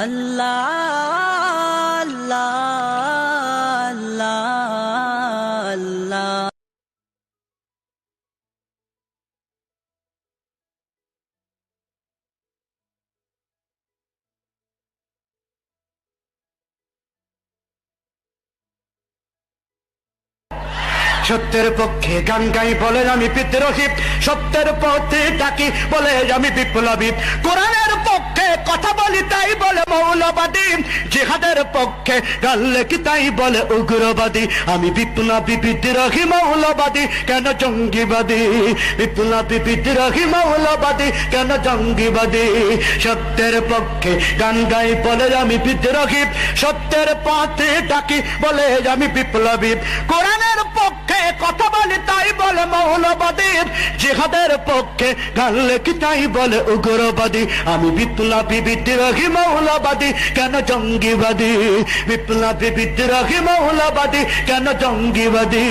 আল্লাহ আল্লাহ আল্লাহ আল্লাহ। সত্যের পক্ষে গান গাই বলে আমি বিদ্রোহী, সত্যের পথে ডাকি বলে আমি বিপ্লবী। কোরআনের পক্ষে কথা বলি তাই বলে মৌলবাদী, জিহাদের পক্ষে গান লেখি তাই বলে উগ্রবাদী। আমি বিপ্লবী বিদ্রোহী মৌলবাদী, কেন জঙ্গিবাদী? বিপ্লবী বিদ্রোহী মৌলবাদী, কেন জঙ্গিবাদী? সত্যের পক্ষে গান গাই বলে আমি বিদ্রোহী, সত্যের পথে ডাকি বলে আমি বিপ্লবী। কোরআনের পক্ষে কথা বলি তাই বলে মৌলবাদী, জিহাদের পক্ষে গান লেখি তাই বলে উগ্রবাদী। আমি বিপ্লবী বিদ্রোহী মৌলবাদী, কেন জঙ্গিবাদী? বিপ্লবী বিদ্রোহী মৌলবাদী, কেন জঙ্গিবাদী?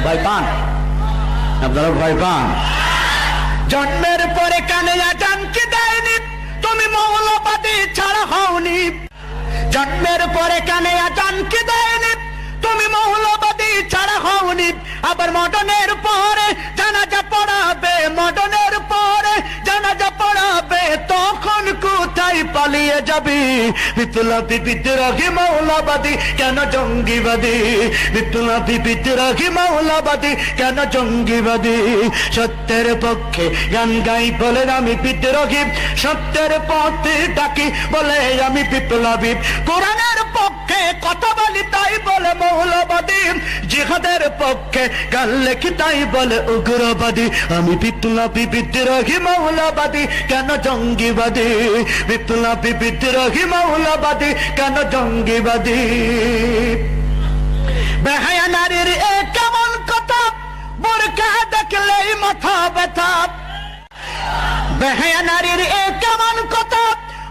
ভয় পান আপনারা? ভয় পান? জন্মের পরে কানে আজান কি দেয়নি, তুমি মৌলবাদী ছাড়া হওনি। জন্মের পরে কানে আজান কি দেয়নি, তুমি মৌলবাদী ছাড়া হওনি। আবার মডনের পরে জানাজা পড়াবে, মডনের পরে জানাজা পড়াবে, তখন কোথায় পালিয়ে যাবি? বিপ্লবী বিদ্রোহী মৌলবাদী, কেন জঙ্গিবাদী? বিপ্লবী বিদ্রোহী মৌলবাদী, কেন জঙ্গিবাদী? সত্যের পক্ষে গান গাই বলে আমি বিদ্রোহী, সত্যের পথে ডাকি বলে আমি বিপ্লবী। কোরআনের পক্ষে কথা বলি তাই বলে মৌলবাদী, জিহাদের পক্ষে গান লেখি তাই বলে উগ্রবাদী। আমি বিপ্লবী বিদ্রোহী মৌলবাদী, কেন জঙ্গিবাদী? বিপ্লবী বিদ্রোহী মৌলবাদী, কেন জঙ্গিবাদী? বেহায়া নারীর এ কেমন কথা, বোরকা দেখলেই মাথা ব্যথা। বেহায়া নারীর এ কেমন কথা,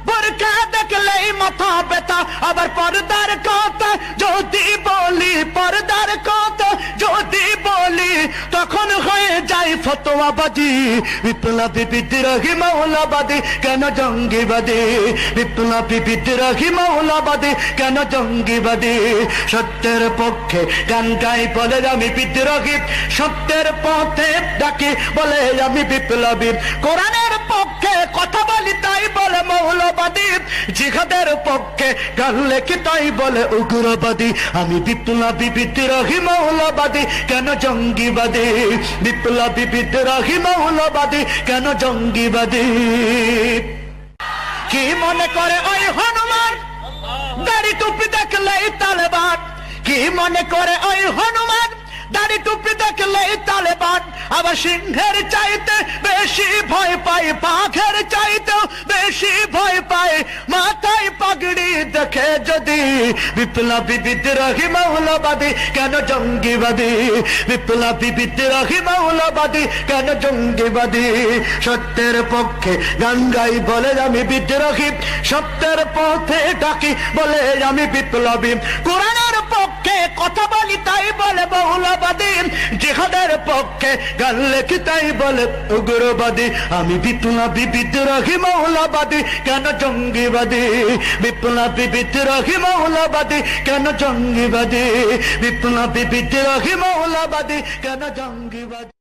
বোরকা দেখলেই মাথা ব্যথা। আবার পর্দার কথা যদি বলি, পর্দার কথা যদি বলি, তখন হয়ে যায় ফতোয়াবাজি। বিপ্লবী বিদ্রোহী মৌলবাদী, কেন জঙ্গিবাদী? বিপ্লবী বিদ্রোহী মৌলবাদী, কেন জঙ্গিবাদী? সত্যের পক্ষে গান গাই বলে আমি বিদ্রোহী, সত্যের পথে ডাকি বলে আমি বিপ্লবী। কোরআনের পক্ষে কথা বলি তাই বলে মৌলবাদী, জিহাদের পক্ষে গান লেখি তাই বলে উগ্রবাদী। আমি বিপ্লবী বিদ্রোহী মৌলবাদী, কেন জঙ্গিবাদী? বিপ্লবী বিদ্রোহী মৌলবাদী, কেন জঙ্গিবাদী? কি মনে করে ওই হনুমান, দাড়ি টুপি দেখলেই তালেবান? কি মনে করে ওই হনুমান, দাড়ি টুপি দেখলেই তালেবান? আবার সিংহের চাইতে বেশি ভয় পায়, বাঘের চাইতে বেশি ভয় পায় মাথায় পাগড়ি দেখে যদি। বিপ্লবী বিদ্রোহী মৌলবাদী, কেন জঙ্গিবাদী? বিপ্লবী বিদ্রোহী মৌলবাদী, কেন জঙ্গিবাদী? সত্যের পক্ষে গান গাই বলে আমি বিদ্রোহী, সত্যের পথে ডাকি বলে আমি বিপ্লবী। কোরআনের পক্ষে কথা বলি তাই বলে মৌলবাদী, জিহাদের পক্ষে গান লেখি তাই বলে উগ্রবাদী। আমি বিপ্লবী বিদ্রোহী মৌলবাদী, কেন জঙ্গিবাদী? বিপ্লবী বিদ্রোহী মৌলবাদী, কেন জঙ্গিবাদী? বিপ্লবী বিদ্রোহী মৌলবাদী, কেন জঙ্গিবাদী?